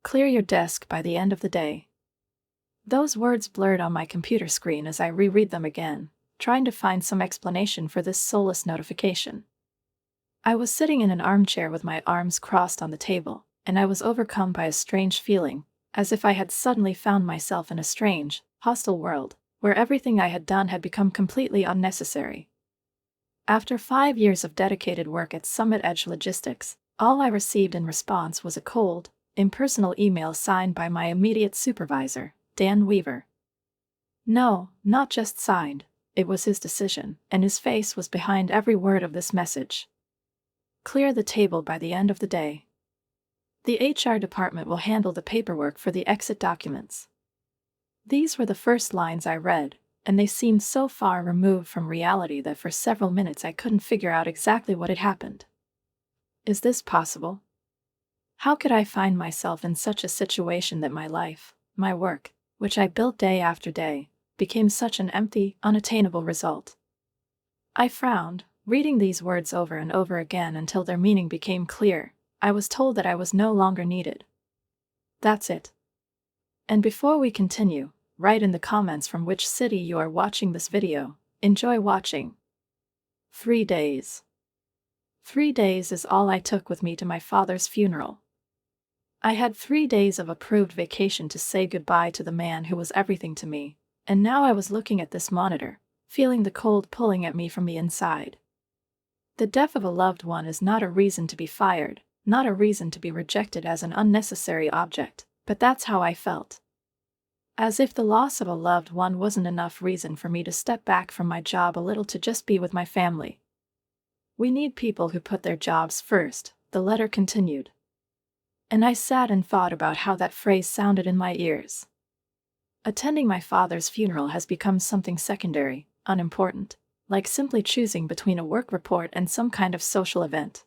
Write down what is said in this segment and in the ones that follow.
Clear your desk by the end of the day. Those words blurred on my computer screen as I reread them again, trying to find some explanation for this soulless notification. I was sitting in an armchair with my arms crossed on the table, and I was overcome by a strange feeling, as if I had suddenly found myself in a strange, hostile world, where everything I had done had become completely unnecessary. After 5 years of dedicated work at Summit Edge Logistics, all I received in response was a cold, impersonal email signed by my immediate supervisor, Dan Weaver. No, not just signed, it was his decision, and his face was behind every word of this message. Clear the table by the end of the day. The HR department will handle the paperwork for the exit documents. These were the first lines I read, and they seemed so far removed from reality that for several minutes I couldn't figure out exactly what had happened. Is this possible? How could I find myself in such a situation that my life, my work, which I built day after day, became such an empty, unattainable result? I frowned, reading these words over and over again until their meaning became clear. I was told that I was no longer needed. That's it. And before we continue, write in the comments from which city you are watching this video. Enjoy watching. 3 days. 3 days is all I took with me to my father's funeral. I had 3 days of approved vacation to say goodbye to the man who was everything to me, and now I was looking at this monitor, feeling the cold pulling at me from the inside. The death of a loved one is not a reason to be fired, not a reason to be rejected as an unnecessary object, but that's how I felt. As if the loss of a loved one wasn't enough reason for me to step back from my job a little to just be with my family. We need people who put their jobs first, the letter continued. And I sat and thought about how that phrase sounded in my ears. Attending my father's funeral has become something secondary, unimportant, like simply choosing between a work report and some kind of social event.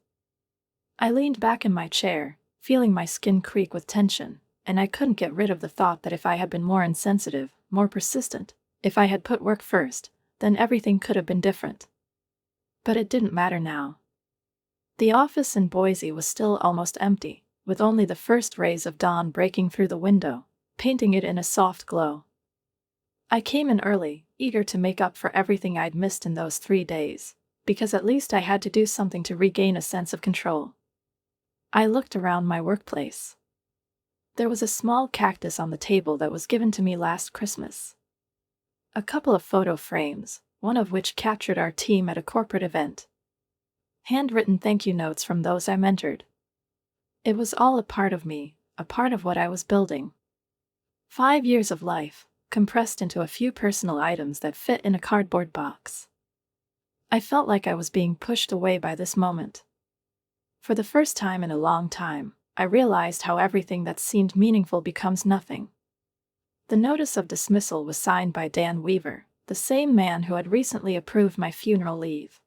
I leaned back in my chair, feeling my skin creak with tension, and I couldn't get rid of the thought that if I had been more insensitive, more persistent, if I had put work first, then everything could have been different. But it didn't matter now. The office in Boise was still almost empty, with only the first rays of dawn breaking through the window, painting it in a soft glow. I came in early, eager to make up for everything I'd missed in those 3 days, because at least I had to do something to regain a sense of control. I looked around my workplace. There was a small cactus on the table that was given to me last Christmas. A couple of photo frames, one of which captured our team at a corporate event. Handwritten thank you notes from those I mentored. It was all a part of me, a part of what I was building. 5 years of life, compressed into a few personal items that fit in a cardboard box. I felt like I was being pushed away by this moment. For the first time in a long time, I realized how everything that seemed meaningful becomes nothing. The notice of dismissal was signed by Dan Weaver, the same man who had recently approved my funeral leave.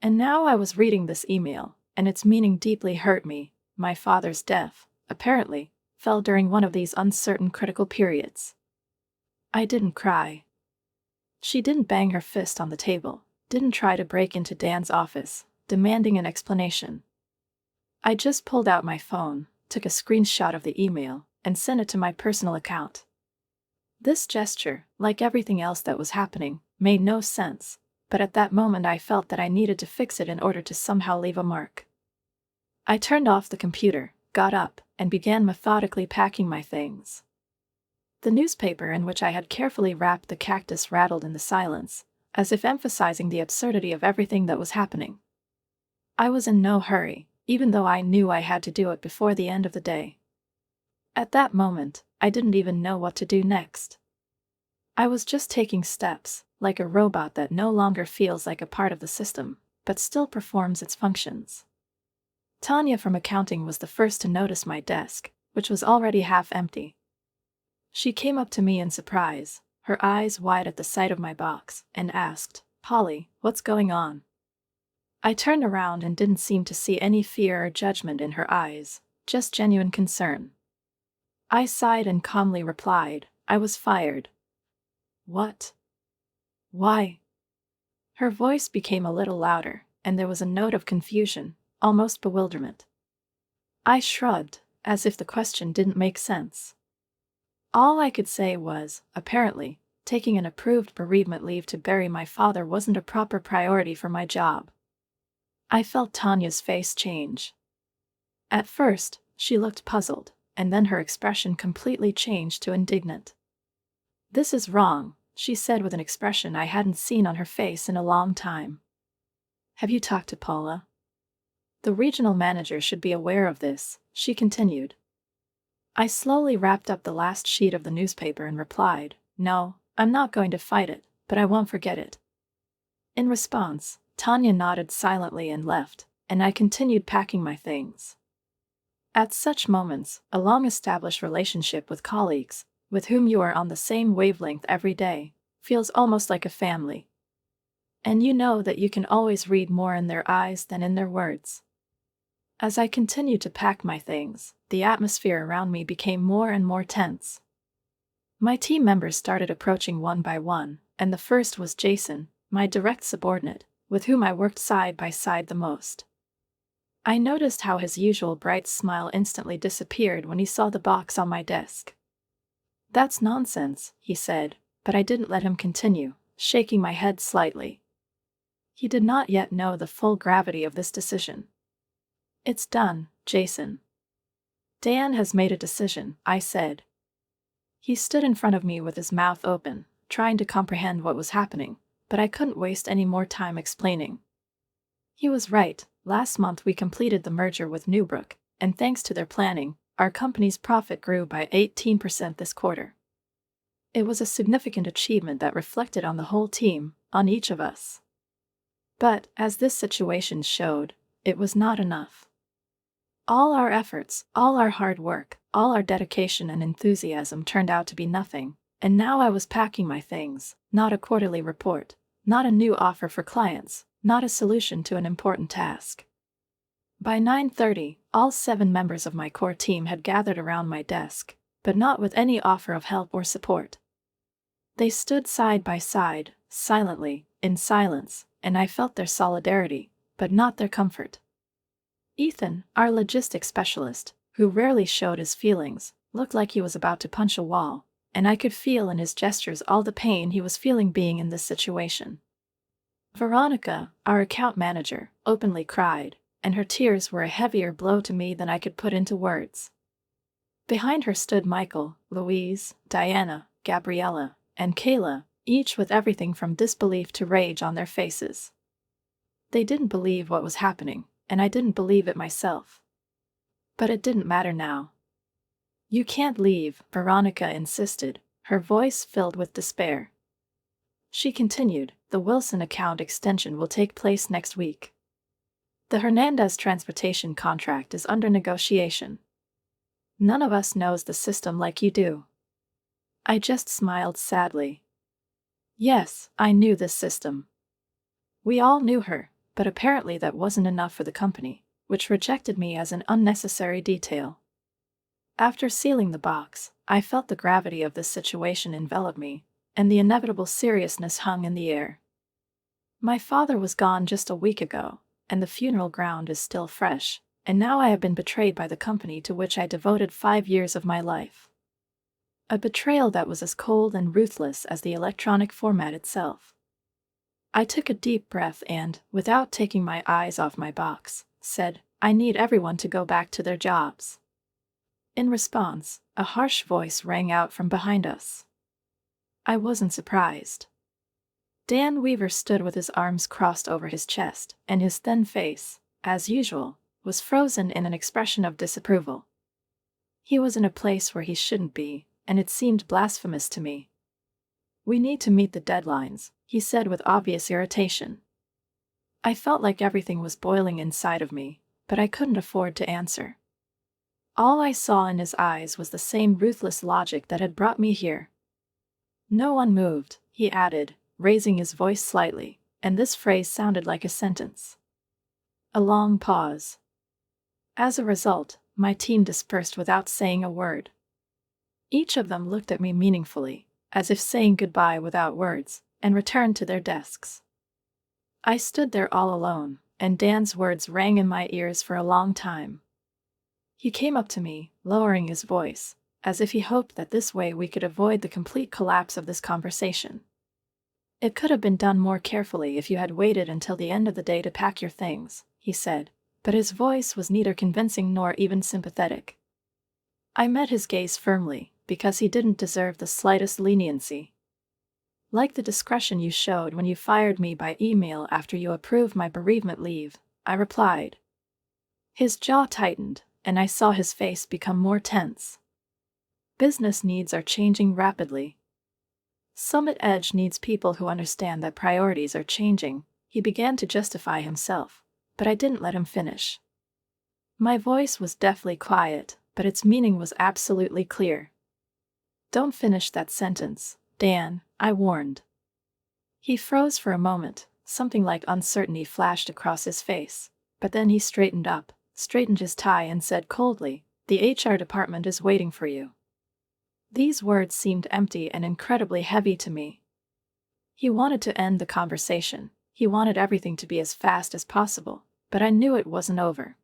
And now I was reading this email, and its meaning deeply hurt me. My father's death, apparently, fell during one of these uncertain critical periods. I didn't cry. She didn't bang her fist on the table, didn't try to break into Dan's office, demanding an explanation. I just pulled out my phone, took a screenshot of the email, and sent it to my personal account. This gesture, like everything else that was happening, made no sense, but at that moment I felt that I needed to fix it in order to somehow leave a mark. I turned off the computer, got up, and began methodically packing my things. The newspaper in which I had carefully wrapped the cactus rattled in the silence, as if emphasizing the absurdity of everything that was happening. I was in no hurry, even though I knew I had to do it before the end of the day. At that moment, I didn't even know what to do next. I was just taking steps, like a robot that no longer feels like a part of the system, but still performs its functions. Tanya from accounting was the first to notice my desk, which was already half empty. She came up to me in surprise, her eyes wide at the sight of my box, and asked, "Polly, what's going on?" I turned around and didn't seem to see any fear or judgment in her eyes, just genuine concern. I sighed and calmly replied, "I was fired." "What? Why?" Her voice became a little louder, and there was a note of confusion, almost bewilderment. I shrugged, as if the question didn't make sense. All I could say was, apparently, taking an approved bereavement leave to bury my father wasn't a proper priority for my job. I felt Tanya's face change. At first, she looked puzzled, and then her expression completely changed to indignant. "This is wrong," she said with an expression I hadn't seen on her face in a long time. "Have you talked to Paula? The regional manager should be aware of this," she continued. I slowly wrapped up the last sheet of the newspaper and replied, "No, I'm not going to fight it, but I won't forget it." In response, Tanya nodded silently and left, and I continued packing my things. At such moments, a long-established relationship with colleagues, with whom you are on the same wavelength every day, feels almost like a family. And you know that you can always read more in their eyes than in their words. As I continued to pack my things, the atmosphere around me became more and more tense. My team members started approaching one by one, and the first was Jason, my direct subordinate, with whom I worked side by side the most. I noticed how his usual bright smile instantly disappeared when he saw the box on my desk. "That's nonsense," he said, but I didn't let him continue, shaking my head slightly. He did not yet know the full gravity of this decision. "It's done, Jason. Dan has made a decision," I said. He stood in front of me with his mouth open, trying to comprehend what was happening, but I couldn't waste any more time explaining. He was right. Last month we completed the merger with Newbrook, and thanks to their planning, our company's profit grew by 18% this quarter. It was a significant achievement that reflected on the whole team, on each of us. But, as this situation showed, it was not enough. All our efforts, all our hard work, all our dedication and enthusiasm turned out to be nothing, and now I was packing my things, not a quarterly report, not a new offer for clients, not a solution to an important task. By 9:30, all 7 members of my core team had gathered around my desk, but not with any offer of help or support. They stood side by side, silently, in silence, and I felt their solidarity, but not their comfort. Ethan, our logistics specialist, who rarely showed his feelings, looked like he was about to punch a wall, and I could feel in his gestures all the pain he was feeling being in this situation. Veronica, our account manager, openly cried, and her tears were a heavier blow to me than I could put into words. Behind her stood Michael, Louise, Diana, Gabriella, and Kayla, each with everything from disbelief to rage on their faces. They didn't believe what was happening, and I didn't believe it myself. But it didn't matter now. "You can't leave," Veronica insisted, her voice filled with despair. She continued, "The Wilson account extension will take place next week. The Hernandez transportation contract is under negotiation. None of us knows the system like you do." I just smiled sadly. Yes, I knew this system. We all knew her, but apparently that wasn't enough for the company, which rejected me as an unnecessary detail. After sealing the box, I felt the gravity of this situation envelop me, and the inevitable seriousness hung in the air. My father was gone just a week ago, and the funeral ground is still fresh, and now I have been betrayed by the company to which I devoted 5 years of my life. A betrayal that was as cold and ruthless as the electronic format itself. I took a deep breath and, without taking my eyes off my box, said, "I need everyone to go back to their jobs." In response, a harsh voice rang out from behind us. I wasn't surprised. Dan Weaver stood with his arms crossed over his chest, and his thin face, as usual, was frozen in an expression of disapproval. He was in a place where he shouldn't be, and it seemed blasphemous to me. "We need to meet the deadlines," he said with obvious irritation. I felt like everything was boiling inside of me, but I couldn't afford to answer. All I saw in his eyes was the same ruthless logic that had brought me here. "No one moved," he added, raising his voice slightly, and this phrase sounded like a sentence. A long pause. As a result, my team dispersed without saying a word. Each of them looked at me meaningfully, as if saying goodbye without words, and returned to their desks. I stood there all alone, and Dan's words rang in my ears for a long time. He came up to me, lowering his voice, as if he hoped that this way we could avoid the complete collapse of this conversation. "It could have been done more carefully if you had waited until the end of the day to pack your things," he said, but his voice was neither convincing nor even sympathetic. I met his gaze firmly, because he didn't deserve the slightest leniency. "Like the discretion you showed when you fired me by email after you approved my bereavement leave," I replied. His jaw tightened, and I saw his face become more tense. "Business needs are changing rapidly. Summit Edge needs people who understand that priorities are changing." He began to justify himself, but I didn't let him finish. My voice was deathly quiet, but its meaning was absolutely clear. "Don't finish that sentence, Dan," I warned. He froze for a moment, something like uncertainty flashed across his face, but then he straightened up, straightened his tie and said coldly, "The HR department is waiting for you." These words seemed empty and incredibly heavy to me. He wanted to end the conversation. He wanted everything to be as fast as possible, but I knew it wasn't over.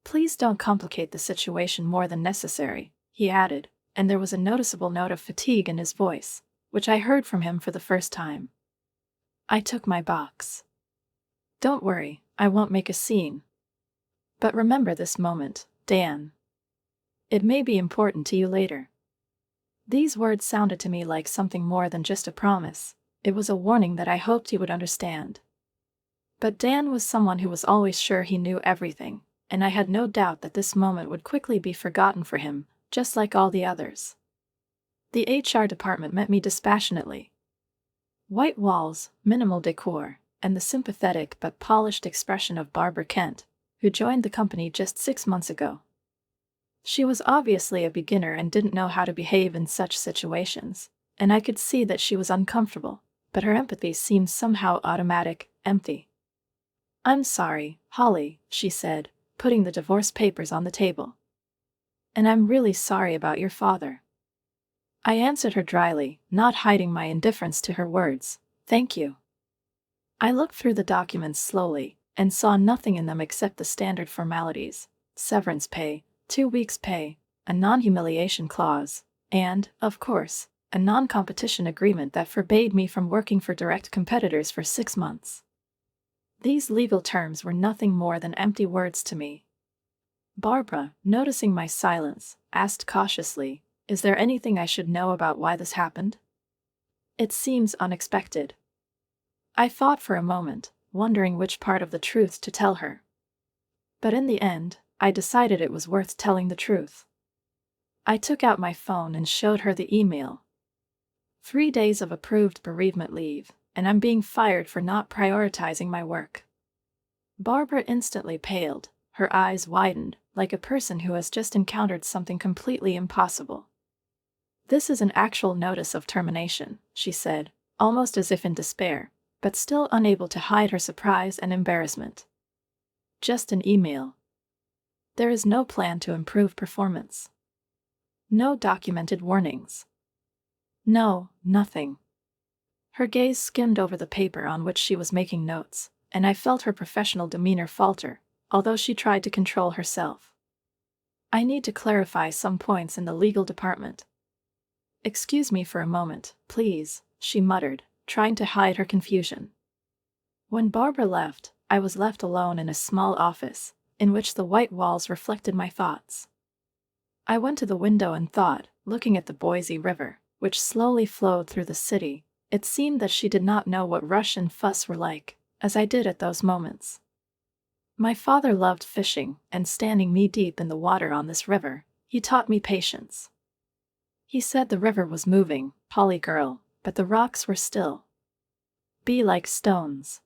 "Please don't complicate the situation more than necessary," he added, and there was a noticeable note of fatigue in his voice, which I heard from him for the first time. I took my box. "Don't worry, I won't make a scene. But remember this moment, Dan. It may be important to you later." These words sounded to me like something more than just a promise. It was a warning that I hoped he would understand. But Dan was someone who was always sure he knew everything, and I had no doubt that this moment would quickly be forgotten for him, just like all the others. The HR department met me dispassionately. White walls, minimal decor, and the sympathetic but polished expression of Barbara Kent, who joined the company just 6 months ago. She was obviously a beginner and didn't know how to behave in such situations, and I could see that she was uncomfortable, but her empathy seemed somehow automatic, empty. "I'm sorry, Holly," she said, putting the divorce papers on the table. "And I'm really sorry about your father." I answered her dryly, not hiding my indifference to her words. "Thank you." I looked through the documents slowly, and saw nothing in them except the standard formalities: severance pay, 2 weeks' pay, a non-humiliation clause, and, of course, a non-competition agreement that forbade me from working for direct competitors for 6 months. These legal terms were nothing more than empty words to me. Barbara, noticing my silence, asked cautiously, "Is there anything I should know about why this happened?" "It seems unexpected." I thought for a moment, wondering which part of the truth to tell her. But in the end, I decided it was worth telling the truth. I took out my phone and showed her the email. 3 days of approved bereavement leave, and I'm being fired for not prioritizing my work. Barbara instantly paled, her eyes widened, like a person who has just encountered something completely impossible. "This is an actual notice of termination," she said, almost as if in despair, but still unable to hide her surprise and embarrassment. "Just an email. There is no plan to improve performance. No documented warnings. No, nothing." Her gaze skimmed over the paper on which she was making notes, and I felt her professional demeanor falter, although she tried to control herself. "I need to clarify some points in the legal department." "Excuse me for a moment, please," she muttered, trying to hide her confusion. When Barbara left, I was left alone in a small office, in which the white walls reflected my thoughts. I went to the window and thought, looking at the Boise River, which slowly flowed through the city. It seemed that she did not know what rush and fuss were like, as I did at those moments. My father loved fishing, and standing knee-deep in the water on this river, he taught me patience. He said the river was moving, Polly girl, but the rocks were still. Be like stones.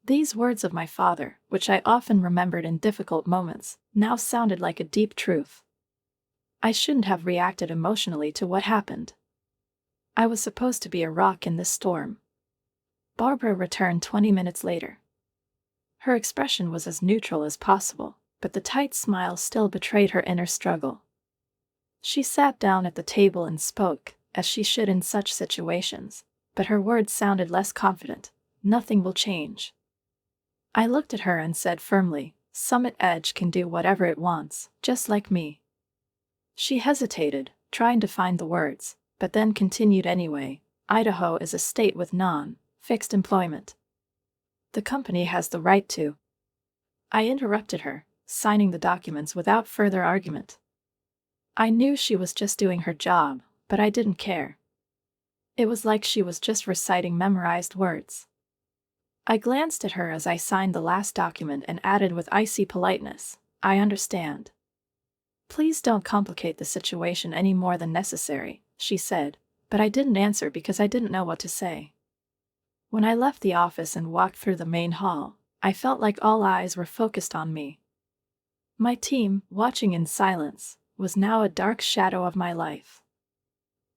These words of my father, which I often remembered in difficult moments, now sounded like a deep truth. I shouldn't have reacted emotionally to what happened. I was supposed to be a rock in this storm. Barbara returned 20 minutes later. Her expression was as neutral as possible, but the tight smile still betrayed her inner struggle. She sat down at the table and spoke, as she should in such situations, but her words sounded less confident. "Nothing will change." I looked at her and said firmly, "Summit Edge can do whatever it wants, just like me. She hesitated, trying to find the words, but then continued anyway. Idaho is a state with non-fixed employment. The company has the right to. I interrupted her, signing the documents without further argument. I knew she was just doing her job, but I didn't care. It was like she was just reciting memorized words. I glanced at her as I signed the last document and added with icy politeness, "I understand." "Please don't complicate the situation any more than necessary," she said, but I didn't answer because I didn't know what to say. When I left the office and walked through the main hall, I felt like all eyes were focused on me. My team, watching in silence, was now a dark shadow of my life.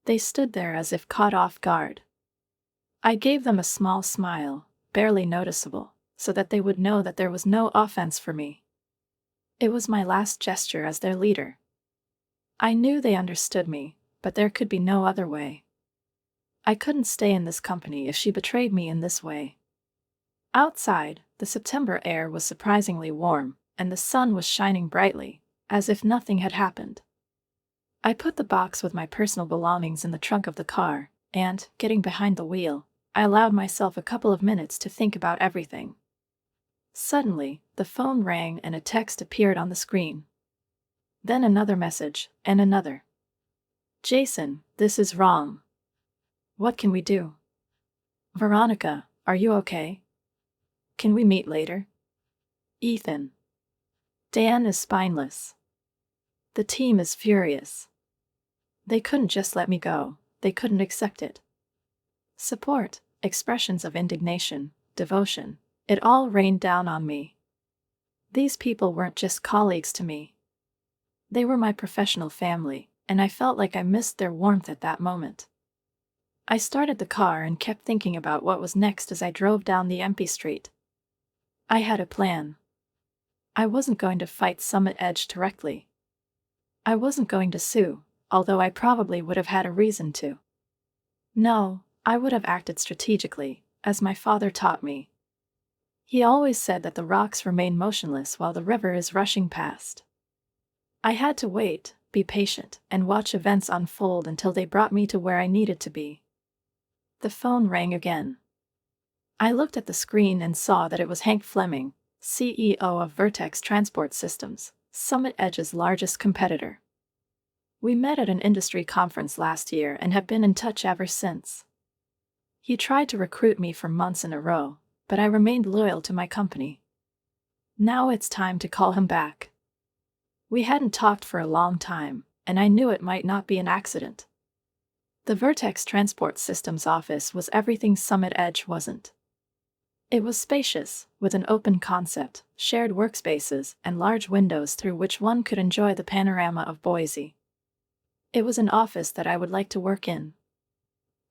They stood there as if caught off guard. I gave them a small smile, barely noticeable, so that they would know that there was no offense for me. It was my last gesture as their leader. I knew they understood me, but there could be no other way. I couldn't stay in this company if she betrayed me in this way. Outside, the September air was surprisingly warm, and the sun was shining brightly, as if nothing had happened. I put the box with my personal belongings in the trunk of the car, and, getting behind the wheel, I allowed myself a couple of minutes to think about everything. Suddenly, the phone rang and a text appeared on the screen. Then another message, and another. "Jason, this is wrong. What can we do? Veronica, are you okay? Can we meet later? Ethan. Dan is spineless. The team is furious. They couldn't just let me go, they couldn't accept it. Support, expressions of indignation, devotion, it all rained down on me. These people weren't just colleagues to me. They were my professional family, and I felt like I missed their warmth at that moment. I started the car and kept thinking about what was next as I drove down the empty street. I had a plan. I wasn't going to fight Summit Edge directly. I wasn't going to sue, although I probably would have had a reason to. No, I would have acted strategically, as my father taught me. He always said that the rocks remain motionless while the river is rushing past. I had to wait, be patient, and watch events unfold until they brought me to where I needed to be. The phone rang again. I looked at the screen and saw that it was Hank Fleming, CEO of Vertex Transport Systems, Summit Edge's largest competitor. We met at an industry conference last year and have been in touch ever since. He tried to recruit me for months in a row, but I remained loyal to my company. Now it's time to call him back. We hadn't talked for a long time, and I knew it might not be an accident. The Vertex Transport Systems office was everything Summit Edge wasn't. It was spacious, with an open concept, shared workspaces, and large windows through which one could enjoy the panorama of Boise. It was an office that I would like to work in.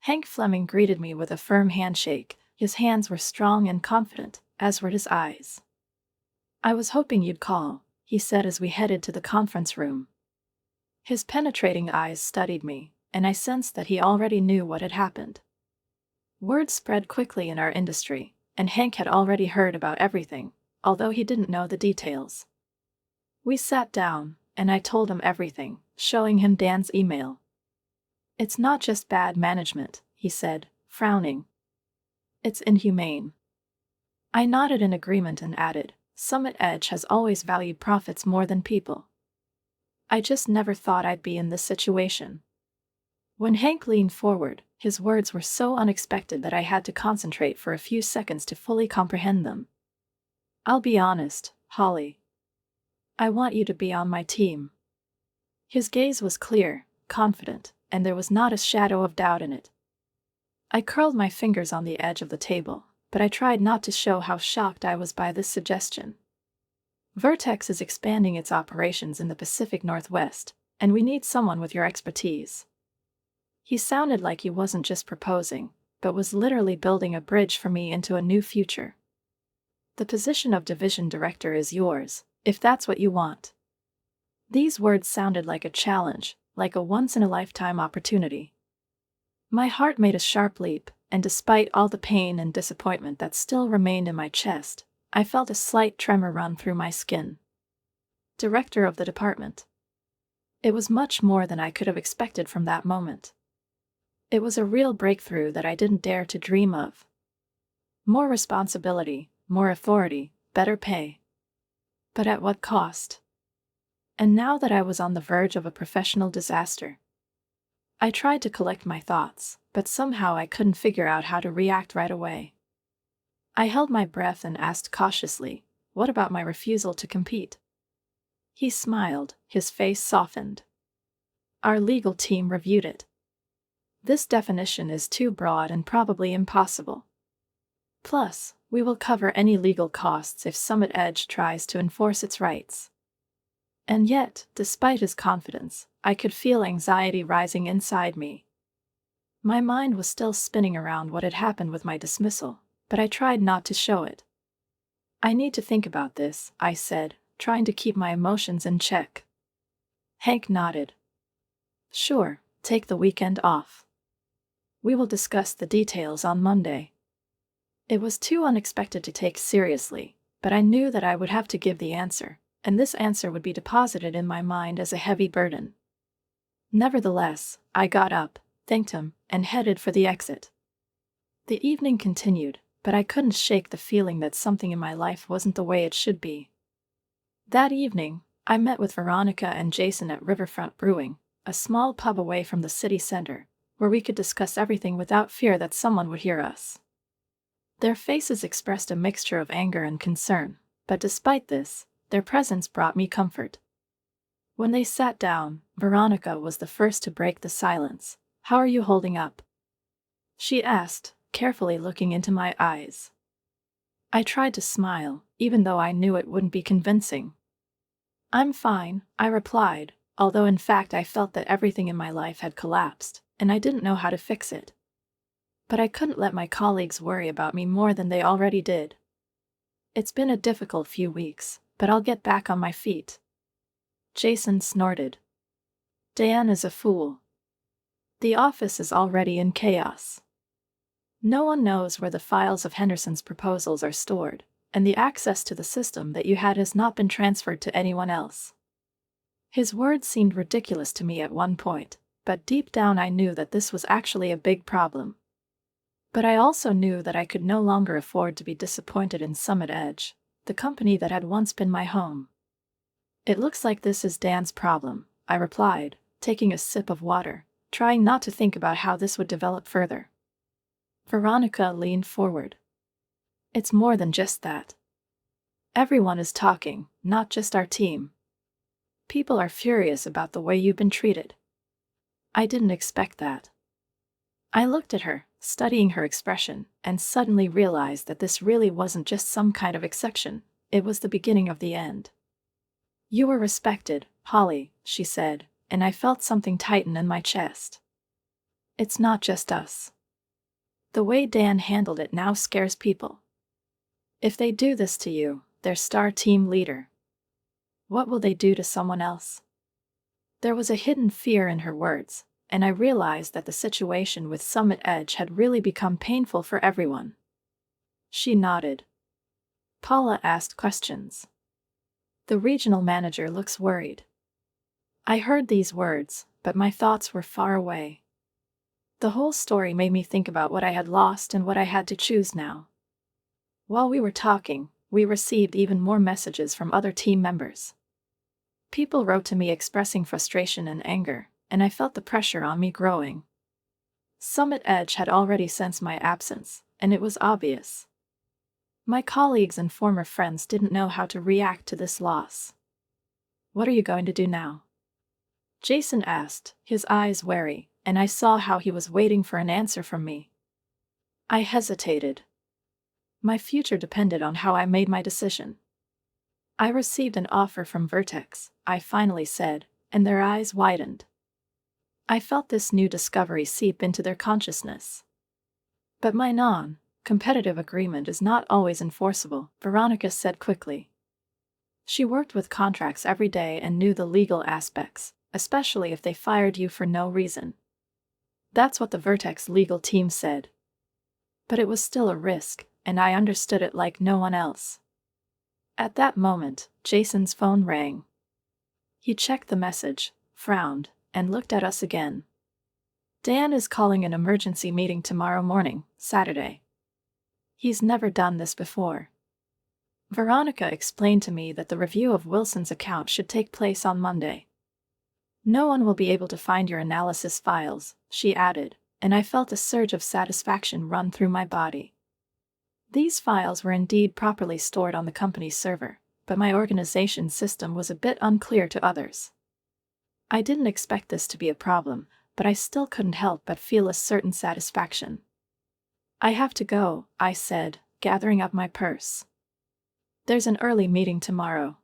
Hank Fleming greeted me with a firm handshake. His hands were strong and confident, as were his eyes. "I was hoping you'd call," he said as we headed to the conference room. His penetrating eyes studied me, and I sensed that he already knew what had happened. Word spread quickly in our industry, and Hank had already heard about everything, although he didn't know the details. We sat down, and I told him everything, showing him Dan's email. "It's not just bad management," he said, frowning. "It's inhumane." I nodded in agreement and added, "Summit Edge has always valued profits more than people. I just never thought I'd be in this situation." When Hank leaned forward, his words were so unexpected that I had to concentrate for a few seconds to fully comprehend them. "I'll be honest, Holly. I want you to be on my team." His gaze was clear, confident, and there was not a shadow of doubt in it. I curled my fingers on the edge of the table, but I tried not to show how shocked I was by this suggestion. "Vertex is expanding its operations in the Pacific Northwest, and we need someone with your expertise." He sounded like he wasn't just proposing, but was literally building a bridge for me into a new future. "The position of division director is yours, if that's what you want." These words sounded like a challenge, like a once-in-a-lifetime opportunity. My heart made a sharp leap, and despite all the pain and disappointment that still remained in my chest, I felt a slight tremor run through my skin. "Director of the department." It was much more than I could have expected from that moment. It was a real breakthrough that I didn't dare to dream of. More responsibility, more authority, better pay. But at what cost? And now that I was on the verge of a professional disaster, I tried to collect my thoughts, but somehow I couldn't figure out how to react right away. I held my breath and asked cautiously, "What about my refusal to compete?" He smiled, his face softened. "Our legal team reviewed it. This definition is too broad and probably impossible. Plus, we will cover any legal costs if Summit Edge tries to enforce its rights." And yet, despite his confidence, I could feel anxiety rising inside me. My mind was still spinning around what had happened with my dismissal, but I tried not to show it. "I need to think about this," I said, trying to keep my emotions in check. Hank nodded. "Sure, take the weekend off. We will discuss the details on Monday." It was too unexpected to take seriously, but I knew that I would have to give the answer, and this answer would be deposited in my mind as a heavy burden. Nevertheless, I got up, thanked him, and headed for the exit. The evening continued, but I couldn't shake the feeling that something in my life wasn't the way it should be. That evening, I met with Veronica and Jason at Riverfront Brewing, a small pub away from the city center, where we could discuss everything without fear that someone would hear us. Their faces expressed a mixture of anger and concern, but despite this, their presence brought me comfort. When they sat down, Veronica was the first to break the silence. "How are you holding up?" she asked, carefully looking into my eyes. I tried to smile, even though I knew it wouldn't be convincing. "I'm fine," I replied, although in fact I felt that everything in my life had collapsed, and I didn't know how to fix it. But I couldn't let my colleagues worry about me more than they already did. "It's been a difficult few weeks, but I'll get back on my feet." Jason snorted. "Dan is a fool. The office is already in chaos. No one knows where the files of Henderson's proposals are stored, and the access to the system that you had has not been transferred to anyone else." His words seemed ridiculous to me at one point, but deep down I knew that this was actually a big problem. But I also knew that I could no longer afford to be disappointed in Summit Edge, the company that had once been my home. "It looks like this is Dan's problem," I replied, taking a sip of water, trying not to think about how this would develop further. Veronica leaned forward. "It's more than just that. Everyone is talking, not just our team. People are furious about the way you've been treated." I didn't expect that. I looked at her, studying her expression, and suddenly realized that this really wasn't just some kind of exception, it was the beginning of the end. "You were respected, Holly," she said, and I felt something tighten in my chest. "It's not just us. The way Dan handled it now scares people. If they do this to you, their star team leader, what will they do to someone else?" There was a hidden fear in her words, and I realized that the situation with Summit Edge had really become painful for everyone. She nodded. Paula asked questions. "The regional manager looks worried." I heard these words, but my thoughts were far away. The whole story made me think about what I had lost and what I had to choose now. While we were talking, we received even more messages from other team members. People wrote to me expressing frustration and anger, and I felt the pressure on me growing. Summit Edge had already sensed my absence, and it was obvious. My colleagues and former friends didn't know how to react to this loss. "What are you going to do now?" Jason asked, his eyes wary, and I saw how he was waiting for an answer from me. I hesitated. My future depended on how I made my decision. "I received an offer from Vertex," I finally said, and their eyes widened. I felt this new discovery seep into their consciousness. "But my non-competitive agreement is not always enforceable," Veronica said quickly. She worked with contracts every day and knew the legal aspects, especially if they fired you for no reason. That's what the Vertex legal team said. But it was still a risk, and I understood it like no one else. At that moment, Jason's phone rang. He checked the message, frowned, and looked at us again. Dan is calling an emergency meeting tomorrow morning, Saturday. He's never done this before. Veronica explained to me that the review of Wilson's account should take place on Monday. No one will be able to find your analysis files, she added, and I felt a surge of satisfaction run through my body. These files were indeed properly stored on the company's server, but my organization system was a bit unclear to others. I didn't expect this to be a problem, but I still couldn't help but feel a certain satisfaction. I have to go, I said, gathering up my purse. There's an early meeting tomorrow.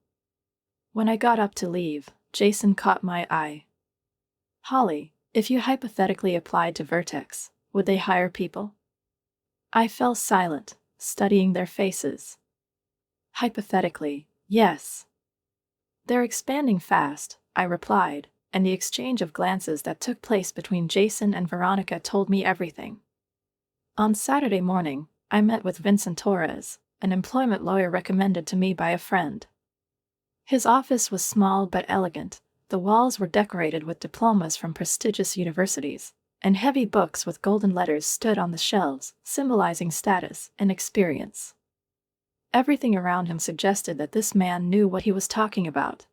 When I got up to leave, Jason caught my eye. Holly, if you hypothetically applied to Vertex, would they hire people? I fell silent, studying their faces. Hypothetically, yes. They're expanding fast, I replied, and the exchange of glances that took place between Jason and Veronica told me everything. On Saturday morning, I met with Vincent Torres, an employment lawyer recommended to me by a friend. His office was small but elegant. The walls were decorated with diplomas from prestigious universities, and heavy books with golden letters stood on the shelves, symbolizing status and experience. Everything around him suggested that this man knew what he was talking about.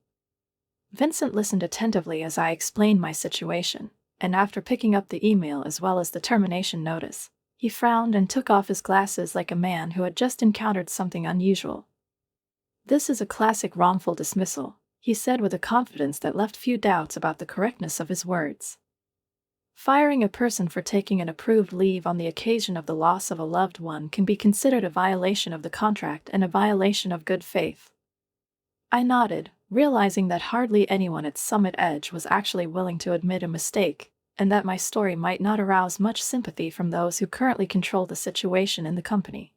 Vincent listened attentively as I explained my situation, and after picking up the email as well as the termination notice, he frowned and took off his glasses like a man who had just encountered something unusual. This is a classic wrongful dismissal, he said with a confidence that left few doubts about the correctness of his words. Firing a person for taking an approved leave on the occasion of the loss of a loved one can be considered a violation of the contract and a violation of good faith. I nodded, realizing that hardly anyone at Summit Edge was actually willing to admit a mistake, and that my story might not arouse much sympathy from those who currently control the situation in the company.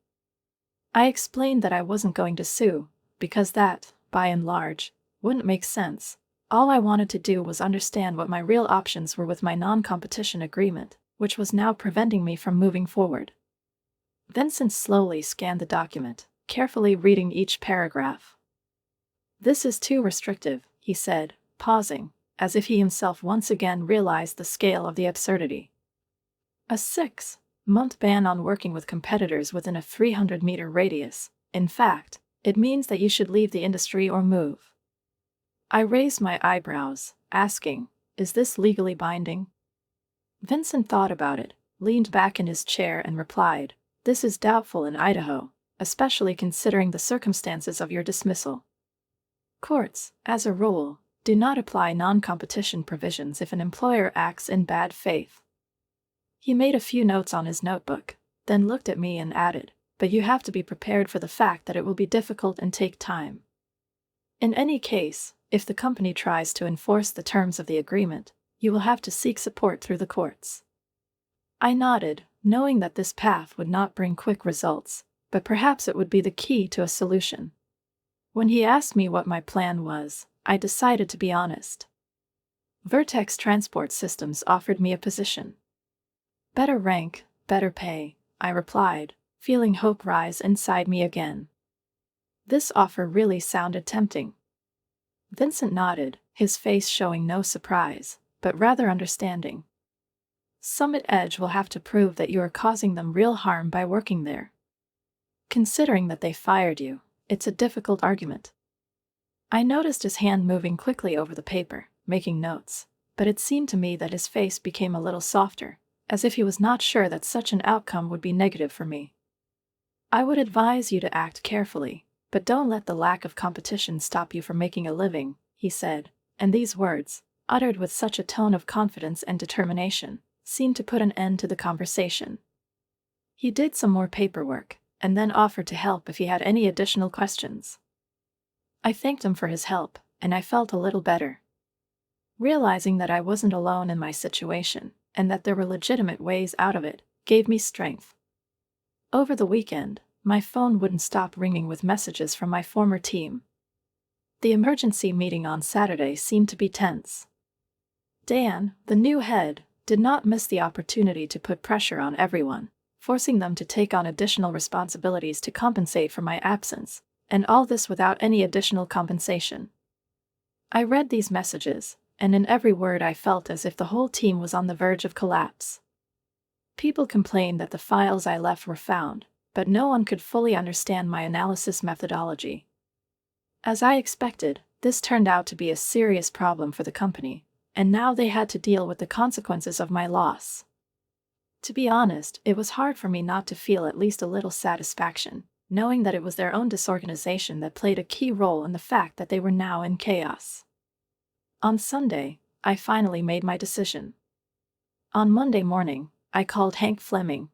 I explained that I wasn't going to sue, because that, by and large, wouldn't make sense. All I wanted to do was understand what my real options were with my non-competition agreement, which was now preventing me from moving forward. Vincent slowly scanned the document, carefully reading each paragraph. This is too restrictive, he said, pausing, as if he himself once again realized the scale of the absurdity. A 6-month ban on working with competitors within a 300-meter radius. In fact, it means that you should leave the industry or move. I raised my eyebrows, asking, is this legally binding? Vincent thought about it, leaned back in his chair and replied, this is doubtful in Idaho, especially considering the circumstances of your dismissal. Courts, as a rule, do not apply non-competition provisions if an employer acts in bad faith. He made a few notes on his notebook, then looked at me and added, but you have to be prepared for the fact that it will be difficult and take time. In any case, if the company tries to enforce the terms of the agreement, you will have to seek support through the courts. I nodded, knowing that this path would not bring quick results, but perhaps it would be the key to a solution. When he asked me what my plan was, I decided to be honest. Vertex Transport Systems offered me a position. Better rank, better pay, I replied, feeling hope rise inside me again. This offer really sounded tempting. Vincent nodded, his face showing no surprise, but rather understanding. Summit Edge will have to prove that you are causing them real harm by working there. Considering that they fired you, it's a difficult argument. I noticed his hand moving quickly over the paper, making notes, but it seemed to me that his face became a little softer, as if he was not sure that such an outcome would be negative for me. I would advise you to act carefully, but don't let the lack of competition stop you from making a living, he said, and these words, uttered with such a tone of confidence and determination, seemed to put an end to the conversation. He did some more paperwork, and then offered to help if he had any additional questions. I thanked him for his help, and I felt a little better. Realizing that I wasn't alone in my situation, and that there were legitimate ways out of it, gave me strength. Over the weekend, my phone wouldn't stop ringing with messages from my former team. The emergency meeting on Saturday seemed to be tense. Dan, the new head, did not miss the opportunity to put pressure on everyone, forcing them to take on additional responsibilities to compensate for my absence, and all this without any additional compensation. I read these messages, and in every word I felt as if the whole team was on the verge of collapse. People complained that the files I left were found, but no one could fully understand my analysis methodology. As I expected, this turned out to be a serious problem for the company, and now they had to deal with the consequences of my loss. To be honest, it was hard for me not to feel at least a little satisfaction, knowing that it was their own disorganization that played a key role in the fact that they were now in chaos. On Sunday, I finally made my decision. On Monday morning, I called Hank Fleming.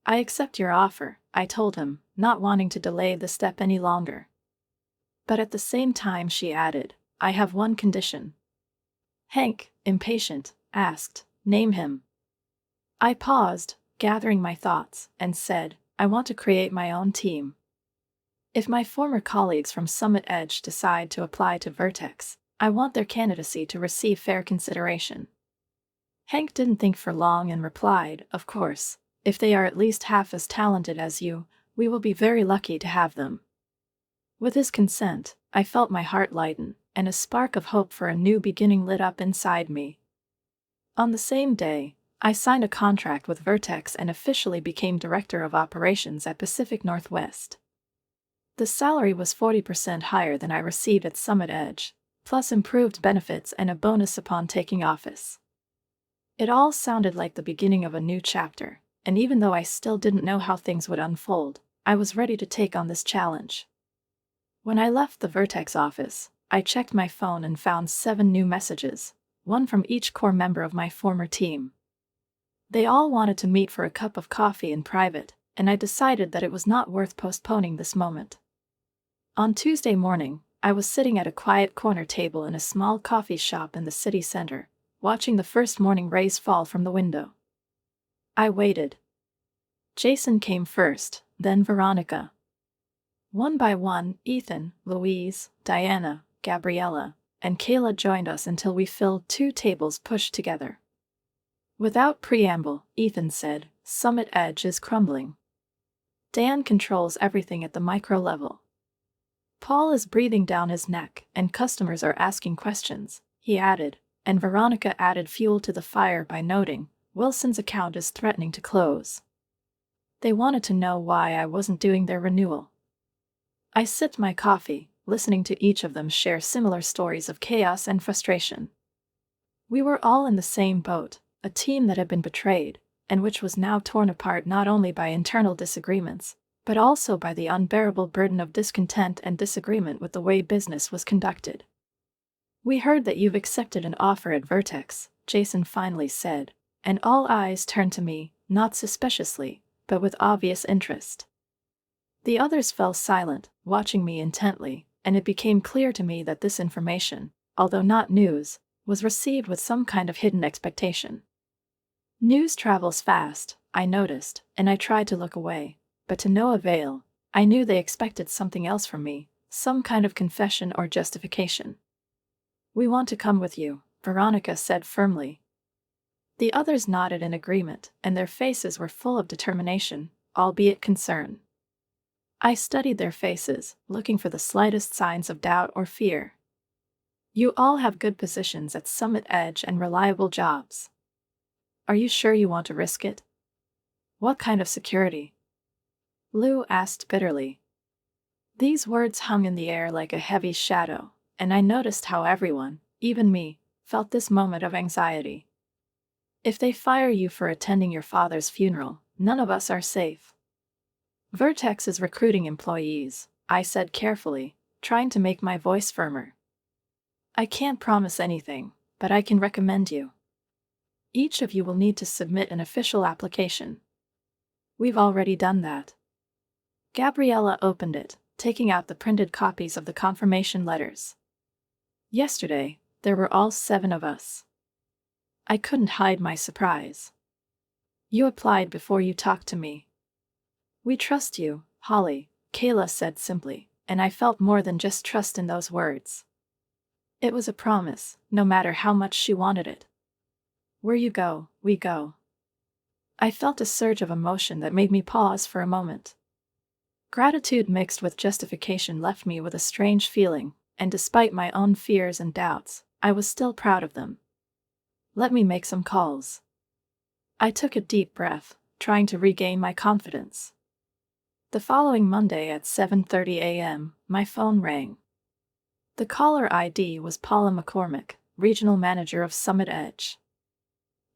"I accept your offer," I told him, not wanting to delay the step any longer. But at the same time she added, "I have one condition." Hank, impatient, asked, "Name him." I paused, gathering my thoughts, and said, "I want to create my own team. If my former colleagues from Summit Edge decide to apply to Vertex, I want their candidacy to receive fair consideration." Hank didn't think for long and replied, "Of course, if they are at least half as talented as you, we will be very lucky to have them." With his consent, I felt my heart lighten, and a spark of hope for a new beginning lit up inside me. On the same day, I signed a contract with Vertex and officially became Director of Operations at Pacific Northwest. The salary was 40% higher than I received at Summit Edge, plus improved benefits and a bonus upon taking office. It all sounded like the beginning of a new chapter, and even though I still didn't know how things would unfold, I was ready to take on this challenge. When I left the Vertex office, I checked my phone and found 7 new messages, one from each core member of my former team. They all wanted to meet for a cup of coffee in private, and I decided that it was not worth postponing this moment. On Tuesday morning, I was sitting at a quiet corner table in a small coffee shop in the city center, watching the first morning rays fall from the window. I waited. Jason came first, then Veronica. One by one, Ethan, Louise, Diana, Gabriella, and Kayla joined us until we filled 2 tables pushed together. Without preamble, Ethan said, "Summit Edge is crumbling. Dan controls everything at the micro level. Paul is breathing down his neck, and customers are asking questions," he added, and Veronica added fuel to the fire by noting, "Wilson's account is threatening to close." They wanted to know why I wasn't doing their renewal. I sipped my coffee, listening to each of them share similar stories of chaos and frustration. We were all in the same boat, a team that had been betrayed, and which was now torn apart not only by internal disagreements, but also by the unbearable burden of discontent and disagreement with the way business was conducted. "We heard that you've accepted an offer at Vertex," Jason finally said, and all eyes turned to me, not suspiciously, but with obvious interest. The others fell silent, watching me intently, and it became clear to me that this information, although not news, was received with some kind of hidden expectation. News travels fast, I noticed, and I tried to look away, but to no avail. I knew they expected something else from me, some kind of confession or justification. "We want to come with you," Veronica said firmly. The others nodded in agreement, and their faces were full of determination, albeit concern. I studied their faces, looking for the slightest signs of doubt or fear. "You all have good positions at Summit Edge and reliable jobs. Are you sure you want to risk it?" "What kind of security?" Lou asked bitterly. These words hung in the air like a heavy shadow, and I noticed how everyone, even me, felt this moment of anxiety. "If they fire you for attending your father's funeral, none of us are safe." "Vertex is recruiting employees," I said carefully, trying to make my voice firmer. "I can't promise anything, but I can recommend you. Each of you will need to submit an official application." "We've already done that." Gabriella opened it, taking out the printed copies of the confirmation letters. "Yesterday, there were all 7 of us." I couldn't hide my surprise. "You applied before you talked to me." "We trust you, Holly," Kayla said simply, and I felt more than just trust in those words. It was a promise, no matter how much she wanted it. "Where you go, we go." I felt a surge of emotion that made me pause for a moment. Gratitude mixed with justification left me with a strange feeling, and despite my own fears and doubts, I was still proud of them. Let me make some calls. I took a deep breath, trying to regain my confidence. The following Monday at 7:30 a.m., my phone rang. The caller ID was Paula McCormick, Regional Manager of Summit Edge.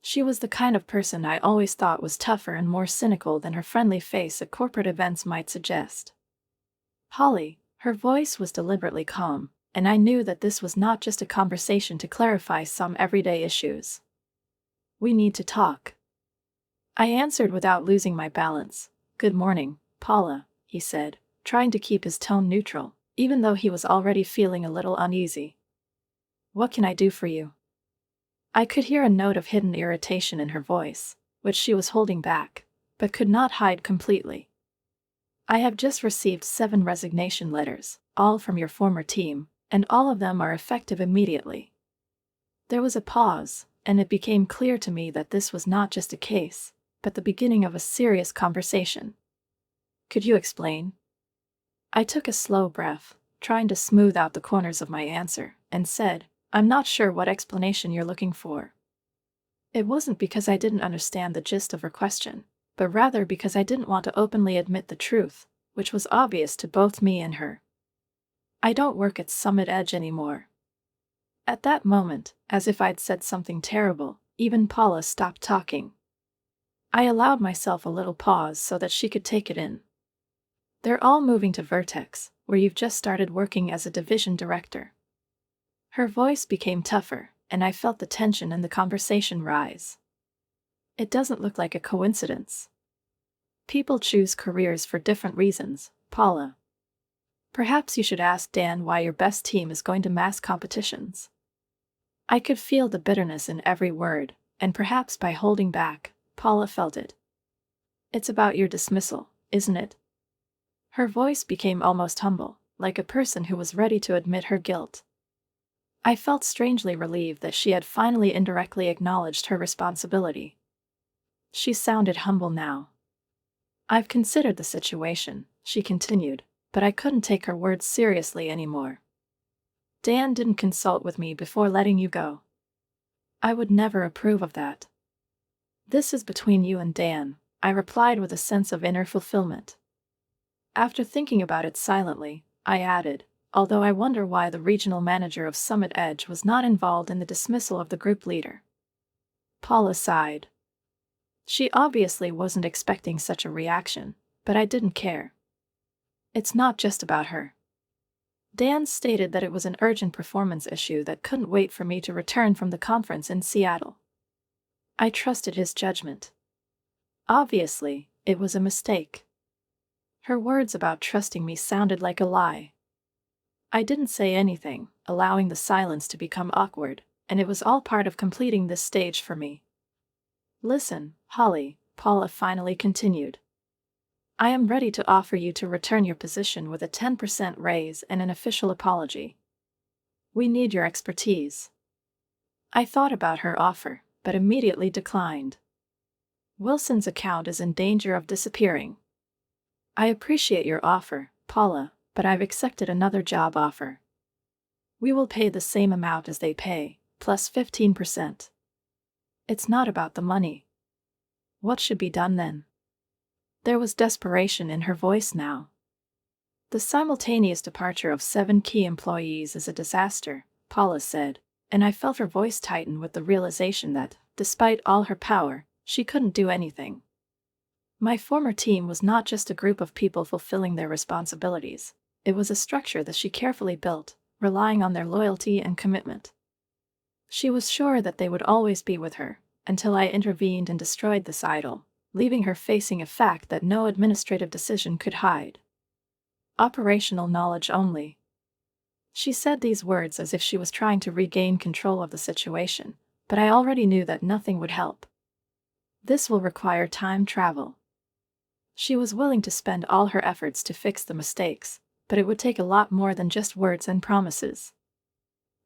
She was the kind of person I always thought was tougher and more cynical than her friendly face at corporate events might suggest. Holly, her voice was deliberately calm, and I knew that this was not just a conversation to clarify some everyday issues. We need to talk. I answered without losing my balance. Good morning, Paula, he said, trying to keep his tone neutral, even though he was already feeling a little uneasy. What can I do for you? I could hear a note of hidden irritation in her voice, which she was holding back, but could not hide completely. I have just received 7 resignation letters, all from your former team, and all of them are effective immediately. There was a pause, and it became clear to me that this was not just a case, but the beginning of a serious conversation. Could you explain? I took a slow breath, trying to smooth out the corners of my answer, and said, I'm not sure what explanation you're looking for. It wasn't because I didn't understand the gist of her question, but rather because I didn't want to openly admit the truth, which was obvious to both me and her. I don't work at Summit Edge anymore. At that moment, as if I'd said something terrible, even Paula stopped talking. I allowed myself a little pause so that she could take it in. They're all moving to Vertex, where you've just started working as a division director. Her voice became tougher, and I felt the tension in the conversation rise. It doesn't look like a coincidence. People choose careers for different reasons, Paula. Perhaps you should ask Dan why your best team is going to mass competitions. I could feel the bitterness in every word, and perhaps by holding back, Paula felt it. It's about your dismissal, isn't it? Her voice became almost humble, like a person who was ready to admit her guilt. I felt strangely relieved that she had finally indirectly acknowledged her responsibility. She sounded humble now. I've considered the situation, she continued, but I couldn't take her words seriously anymore. Dan didn't consult with me before letting you go. I would never approve of that. This is between you and Dan, I replied with a sense of inner fulfillment. After thinking about it silently, I added, although I wonder why the regional manager of Summit Edge was not involved in the dismissal of the group leader. Paula sighed. She obviously wasn't expecting such a reaction, but I didn't care. It's not just about her. Dan stated that it was an urgent performance issue that couldn't wait for me to return from the conference in Seattle. I trusted his judgment. Obviously, it was a mistake. Her words about trusting me sounded like a lie. I didn't say anything, allowing the silence to become awkward, and it was all part of completing this stage for me. Listen, Holly, Paula finally continued. I am ready to offer you to return your position with a 10% raise and an official apology. We need your expertise. I thought about her offer, but immediately declined. Wilson's account is in danger of disappearing. I appreciate your offer, Paula, but I've accepted another job offer. We will pay the same amount as they pay, plus 15%. It's not about the money. What should be done then? There was desperation in her voice now. The simultaneous departure of 7 key employees is a disaster, Paula said, and I felt her voice tighten with the realization that, despite all her power, she couldn't do anything. My former team was not just a group of people fulfilling their responsibilities. It was a structure that she carefully built, relying on their loyalty and commitment. She was sure that they would always be with her, until I intervened and destroyed this idol, leaving her facing a fact that no administrative decision could hide. Operational knowledge only. She said these words as if she was trying to regain control of the situation, but I already knew that nothing would help. This will require time travel. She was willing to spend all her efforts to fix the mistakes, but it would take a lot more than just words and promises.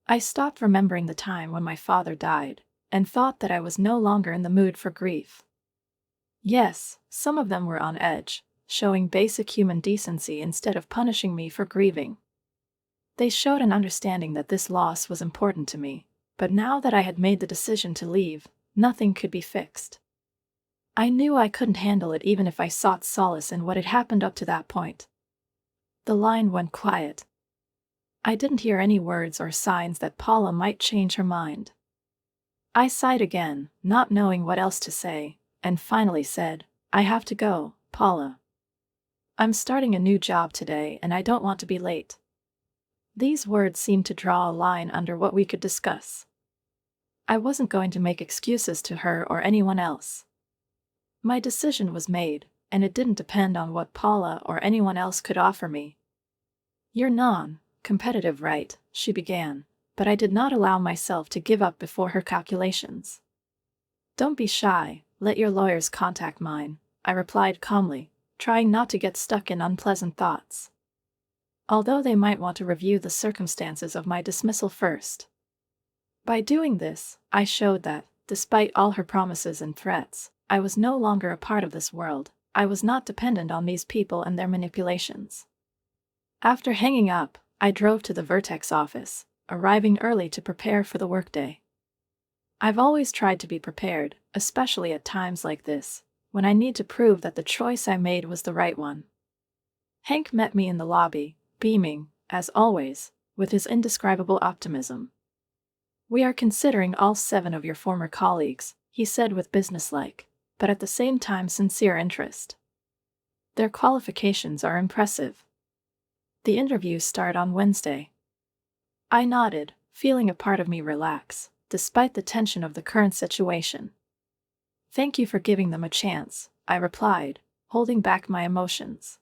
I stopped remembering the time when my father died, and thought that I was no longer in the mood for grief. Yes, some of them were on edge, showing basic human decency instead of punishing me for grieving. They showed an understanding that this loss was important to me, But now that I had made the decision to leave, nothing could be fixed. I knew I couldn't handle it even if I sought solace in what had happened up to that point. The line went quiet. I didn't hear any words or signs that Paula might change her mind. I sighed again, not knowing what else to say, and finally said, "I have to go, Paula. I'm starting a new job today and I don't want to be late." These words seemed to draw a line under what we could discuss. I wasn't going to make excuses to her or anyone else. My decision was made, and it didn't depend on what Paula or anyone else could offer me. "You're non-competitive, right?" she began, but I did not allow myself to give up before her calculations. "Don't be shy, let your lawyers contact mine," I replied calmly, trying not to get stuck in unpleasant thoughts. Although they might want to review the circumstances of my dismissal first. By doing this, I showed that, despite all her promises and threats, I was no longer a part of this world. I was not dependent on these people and their manipulations. After hanging up, I drove to the Vertex office, arriving early to prepare for the workday. I've always tried to be prepared, especially at times like this, when I need to prove that the choice I made was the right one. Hank met me in the lobby, beaming, as always, with his indescribable optimism. "We are considering all 7 of your former colleagues," he said with businesslike, but at the same time sincere interest. "Their qualifications are impressive. The interviews start on Wednesday." I nodded, feeling a part of me relax, despite the tension of the current situation. "Thank you for giving them a chance," I replied, holding back my emotions.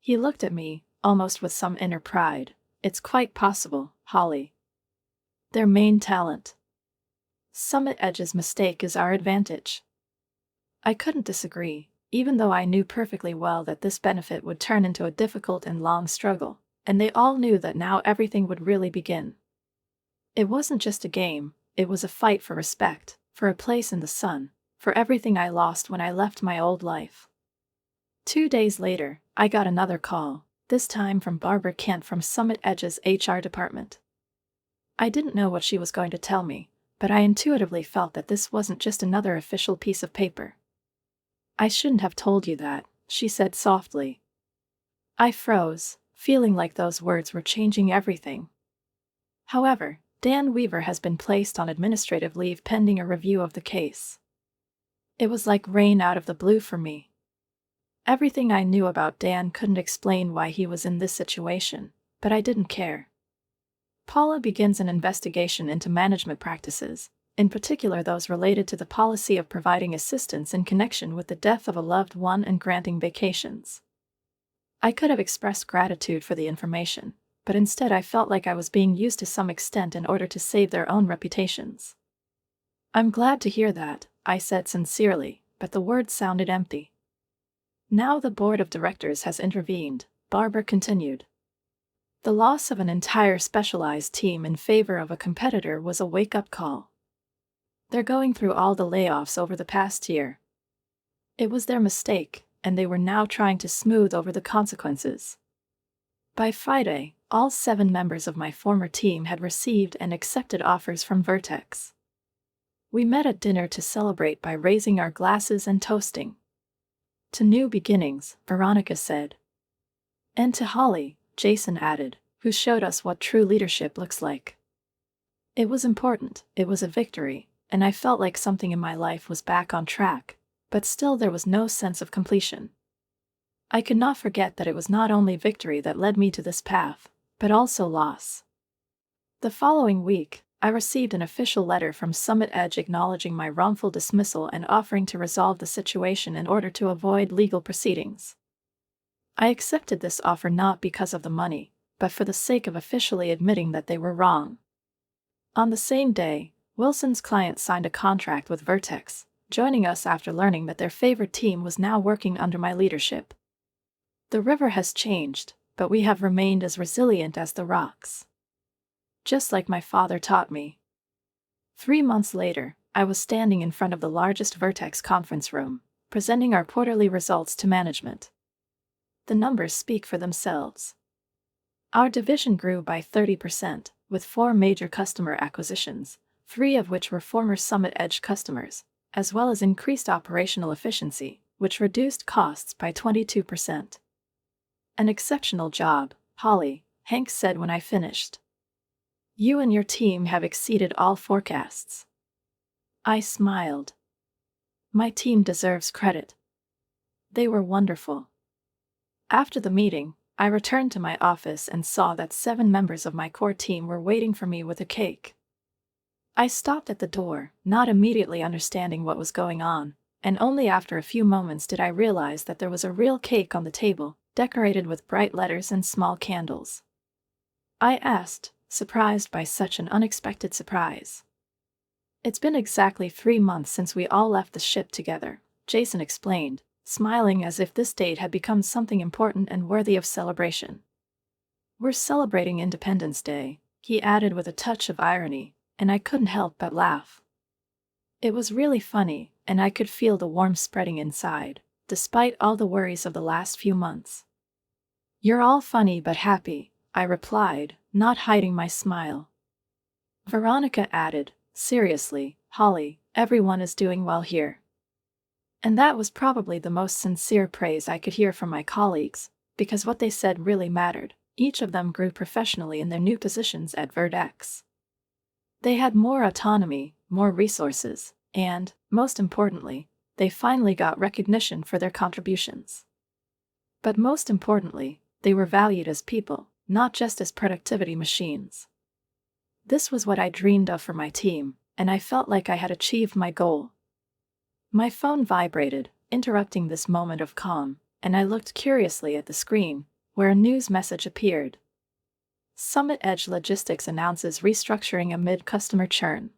He looked at me, almost with some inner pride. "It's quite possible, Holly. Their main talent. Summit Edge's mistake is our advantage." I couldn't disagree, even though I knew perfectly well that this benefit would turn into a difficult and long struggle, and they all knew that now everything would really begin. It wasn't just a game, it was a fight for respect, for a place in the sun, for everything I lost when I left my old life. 2 days later, I got another call, this time from Barbara Kent from Summit Edge's HR department. I didn't know what she was going to tell me, but I intuitively felt that this wasn't just another official piece of paper. "I shouldn't have told you that," she said softly. I froze, feeling like those words were changing everything. However, Dan Weaver has been placed on administrative leave pending a review of the case. It was like rain out of the blue for me. Everything I knew about Dan couldn't explain why he was in this situation, but I didn't care. Paula begins an investigation into management practices, in particular those related to the policy of providing assistance in connection with the death of a loved one and granting vacations. I could have expressed gratitude for the information, but instead I felt like I was being used to some extent in order to save their own reputations. "I'm glad to hear that," I said sincerely, but the words sounded empty. "Now the board of directors has intervened," Barbara continued. "The loss of an entire specialized team in favor of a competitor was a wake-up call. They're going through all the layoffs over the past year. It was their mistake, and they were now trying to smooth over the consequences." By Friday, all 7 members of my former team had received and accepted offers from Vertex. We met at dinner to celebrate by raising our glasses and toasting. "To new beginnings," Veronica said. "And to Holly," Jason added, who showed us what true leadership looks like. It was important, it was a victory, and I felt like something in my life was back on track, but still there was no sense of completion. I could not forget that it was not only victory that led me to this path, but also loss. The following week, I received an official letter from Summit Edge acknowledging my wrongful dismissal and offering to resolve the situation in order to avoid legal proceedings. I accepted this offer not because of the money, but for the sake of officially admitting that they were wrong. On the same day, Wilson's client signed a contract with Vertex, joining us after learning that their favorite team was now working under my leadership. The river has changed, but we have remained as resilient as the rocks. Just like my father taught me. 3 months later, I was standing in front of the largest Vertex conference room, presenting our quarterly results to management. The numbers speak for themselves. Our division grew by 30%, with 4 major customer acquisitions, 3 of which were former Summit Edge customers, as well as increased operational efficiency, which reduced costs by 22%. An exceptional job, Holly, Hank said when I finished. You and your team have exceeded all forecasts. I smiled. My team deserves credit. They were wonderful. After the meeting, I returned to my office and saw that 7 members of my core team were waiting for me with a cake. I stopped at the door, not immediately understanding what was going on, and only after a few moments did I realize that there was a real cake on the table, decorated with bright letters and small candles. I asked, surprised by such an unexpected surprise. It's been exactly 3 months since we all left the ship together, Jason explained, smiling as if this date had become something important and worthy of celebration. We're celebrating Independence Day, he added with a touch of irony, and I couldn't help but laugh. It was really funny, and I could feel the warmth spreading inside, despite all the worries of the last few months. You're all funny but happy, I replied, not hiding my smile. Veronica added, seriously, Holly, everyone is doing well here. And that was probably the most sincere praise I could hear from my colleagues, because what they said really mattered. Each of them grew professionally in their new positions at Vertex. They had more autonomy, more resources, and, most importantly, they finally got recognition for their contributions. But most importantly, they were valued as people, not just as productivity machines. This was what I dreamed of for my team, and I felt like I had achieved my goal. My phone vibrated, interrupting this moment of calm, and I looked curiously at the screen, where a news message appeared. Summit Edge Logistics announces restructuring amid customer churn.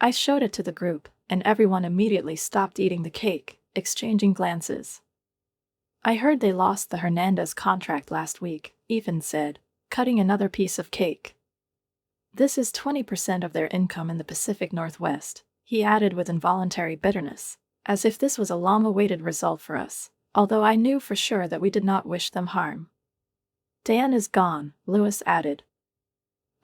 I showed it to the group, and everyone immediately stopped eating the cake, exchanging glances. I heard they lost the Hernandez contract last week, Ethan said, cutting another piece of cake. This is 20% of their income in the Pacific Northwest, he added with involuntary bitterness, as if this was a long-awaited result for us, although I knew for sure that we did not wish them harm. Dan is gone, Lewis added.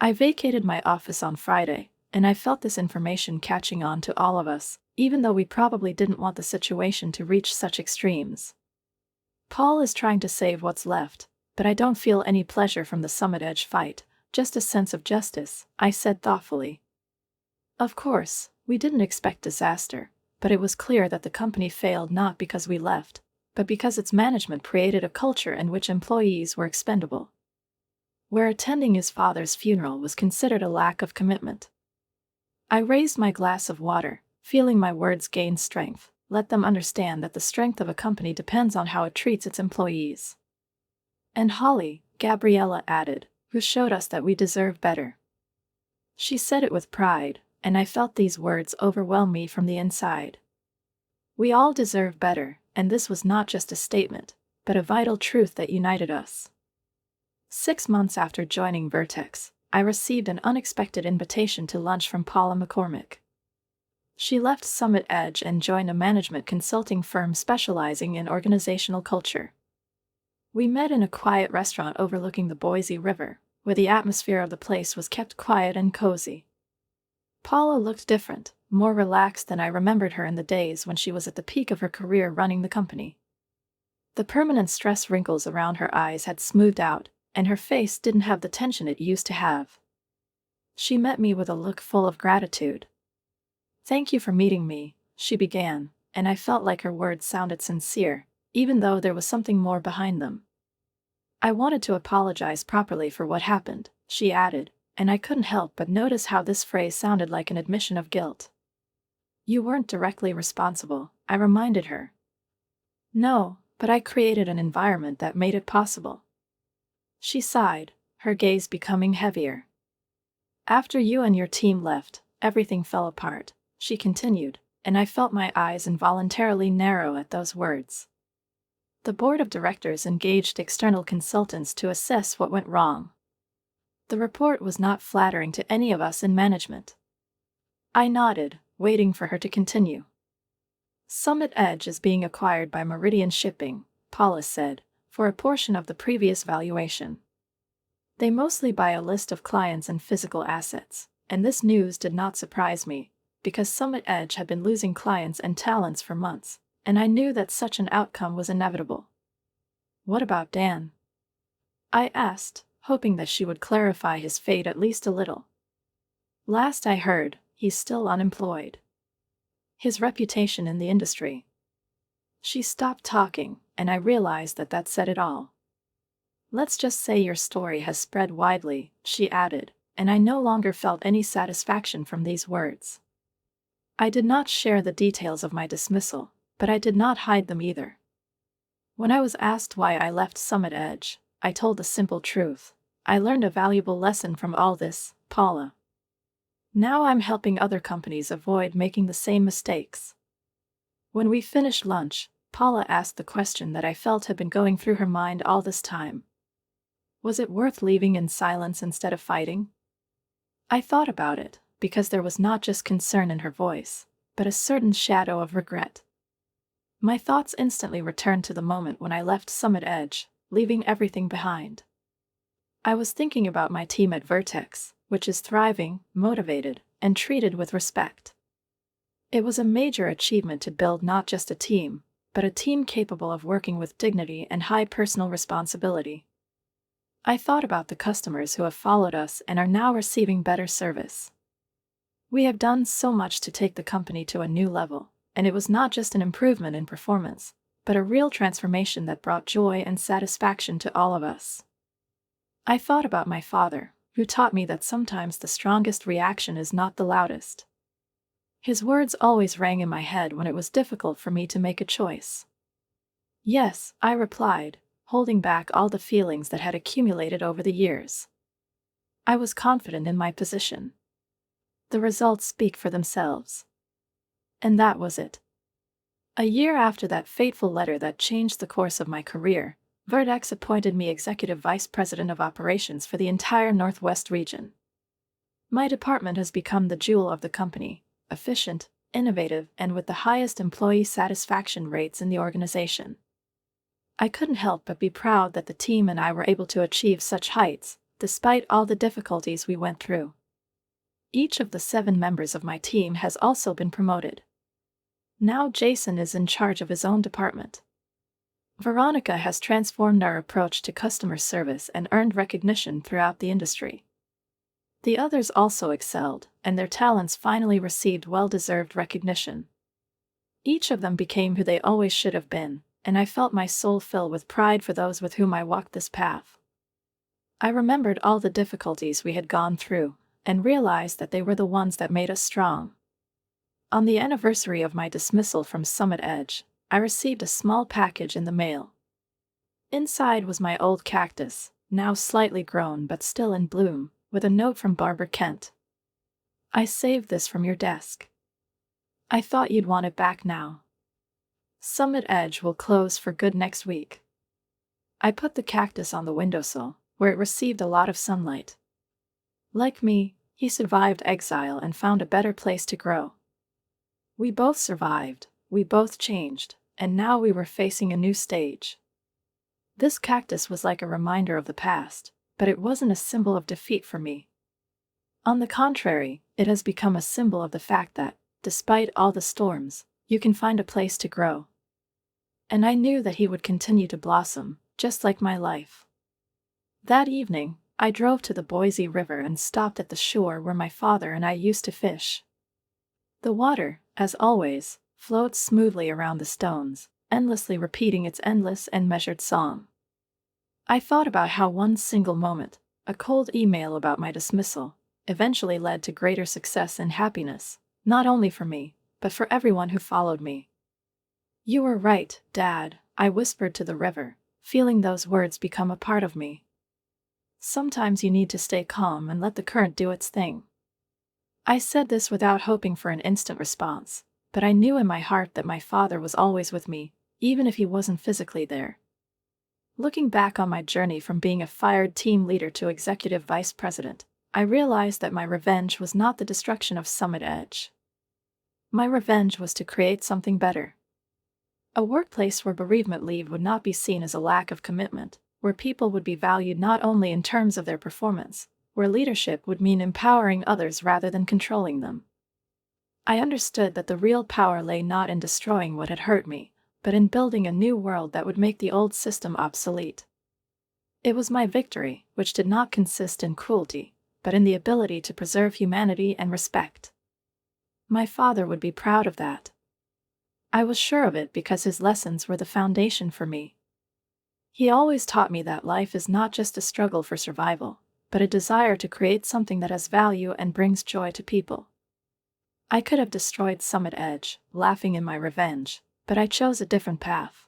I vacated my office on Friday, and I felt this information catching on to all of us, even though we probably didn't want the situation to reach such extremes. Paul is trying to save what's left, but I don't feel any pleasure from the Summit Edge fight, just a sense of justice, I said thoughtfully. Of course, we didn't expect disaster, but it was clear that the company failed not because we left, but because its management created a culture in which employees were expendable. Where attending his father's funeral was considered a lack of commitment. I raised my glass of water, feeling my words gain strength. Let them understand that the strength of a company depends on how it treats its employees. And Holly, Gabriella added, who showed us that we deserve better. She said it with pride, and I felt these words overwhelm me from the inside. We all deserve better, and this was not just a statement, but a vital truth that united us. 6 months after joining Vertex, I received an unexpected invitation to lunch from Paula McCormick. She left Summit Edge and joined a management consulting firm specializing in organizational culture. We met in a quiet restaurant overlooking the Boise River, where the atmosphere of the place was kept quiet and cozy. Paula looked different, more relaxed than I remembered her in the days when she was at the peak of her career running the company. The permanent stress wrinkles around her eyes had smoothed out, and her face didn't have the tension it used to have. She met me with a look full of gratitude. Thank you for meeting me, she began, and I felt like her words sounded sincere, even though there was something more behind them. I wanted to apologize properly for what happened, she added, and I couldn't help but notice how this phrase sounded like an admission of guilt. You weren't directly responsible, I reminded her. No, but I created an environment that made it possible. She sighed, her gaze becoming heavier. After you and your team left, everything fell apart, she continued, and I felt my eyes involuntarily narrow at those words. The board of directors engaged external consultants to assess what went wrong. The report was not flattering to any of us in management. I nodded, waiting for her to continue. Summit Edge is being acquired by Meridian Shipping, Paula said, for a portion of the previous valuation. They mostly buy a list of clients and physical assets, and this news did not surprise me, because Summit Edge had been losing clients and talents for months, and I knew that such an outcome was inevitable. What about Dan? I asked, hoping that she would clarify his fate at least a little. Last I heard, he's still unemployed. His reputation in the industry. She stopped talking, and I realized that said it all. Let's just say your story has spread widely, she added, and I no longer felt any satisfaction from these words. I did not share the details of my dismissal, but I did not hide them either. When I was asked why I left Summit Edge, I told the simple truth. I learned a valuable lesson from all this, Paula. Now I'm helping other companies avoid making the same mistakes. When we finished lunch, Paula asked the question that I felt had been going through her mind all this time. Was it worth leaving in silence instead of fighting? I thought about it, because there was not just concern in her voice, but a certain shadow of regret. My thoughts instantly returned to the moment when I left Summit Edge, leaving everything behind. I was thinking about my team at Vertex, which is thriving, motivated, and treated with respect. It was a major achievement to build not just a team, but a team capable of working with dignity and high personal responsibility. I thought about the customers who have followed us and are now receiving better service. We have done so much to take the company to a new level, and it was not just an improvement in performance, but a real transformation that brought joy and satisfaction to all of us. I thought about my father, who taught me that sometimes the strongest reaction is not the loudest. His words always rang in my head when it was difficult for me to make a choice. Yes, I replied, holding back all the feelings that had accumulated over the years. I was confident in my position. The results speak for themselves. And that was it. A year after that fateful letter that changed the course of my career, Vertex appointed me Executive Vice President of Operations for the entire Northwest region. My department has become the jewel of the company, efficient, innovative, and with the highest employee satisfaction rates in the organization. I couldn't help but be proud that the team and I were able to achieve such heights, despite all the difficulties we went through. Each of the 7 members of my team has also been promoted. Now Jason is in charge of his own department. Veronica has transformed our approach to customer service and earned recognition throughout the industry. The others also excelled, and their talents finally received well-deserved recognition. Each of them became who they always should have been, and I felt my soul fill with pride for those with whom I walked this path. I remembered all the difficulties we had gone through, and realized that they were the ones that made us strong. On the anniversary of my dismissal from Summit Edge, I received a small package in the mail. Inside was my old cactus, now slightly grown but still in bloom, with a note from Barbara Kent. I saved this from your desk. I thought you'd want it back now. Summit Edge will close for good next week. I put the cactus on the windowsill, where it received a lot of sunlight. Like me, he survived exile and found a better place to grow. We both survived, we both changed, and now we were facing a new stage. This cactus was like a reminder of the past, but it wasn't a symbol of defeat for me. On the contrary, it has become a symbol of the fact that, despite all the storms, you can find a place to grow. And I knew that he would continue to blossom, just like my life. That evening, I drove to the Boise River and stopped at the shore where my father and I used to fish. The water, as always, flowed smoothly around the stones, endlessly repeating its endless and measured song. I thought about how one single moment, a cold email about my dismissal, eventually led to greater success and happiness, not only for me, but for everyone who followed me. You were right, Dad, I whispered to the river, feeling those words become a part of me. Sometimes you need to stay calm and let the current do its thing. I said this without hoping for an instant response, but I knew in my heart that my father was always with me, even if he wasn't physically there. Looking back on my journey from being a fired team leader to executive vice president, I realized that my revenge was not the destruction of Summit Edge. My revenge was to create something better. A workplace where bereavement leave would not be seen as a lack of commitment, where people would be valued not only in terms of their performance, where leadership would mean empowering others rather than controlling them. I understood that the real power lay not in destroying what had hurt me, but in building a new world that would make the old system obsolete. It was my victory, which did not consist in cruelty, but in the ability to preserve humanity and respect. My father would be proud of that. I was sure of it because his lessons were the foundation for me. He always taught me that life is not just a struggle for survival, but a desire to create something that has value and brings joy to people. I could have destroyed Summit Edge, laughing in my revenge, but I chose a different path.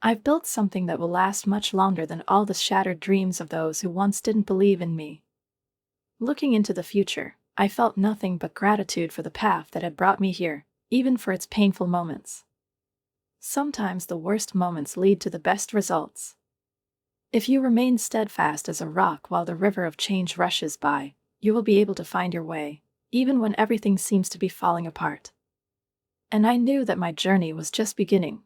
I've built something that will last much longer than all the shattered dreams of those who once didn't believe in me. Looking into the future, I felt nothing but gratitude for the path that had brought me here, even for its painful moments. Sometimes the worst moments lead to the best results. If you remain steadfast as a rock while the river of change rushes by, you will be able to find your way, even when everything seems to be falling apart. And I knew that my journey was just beginning,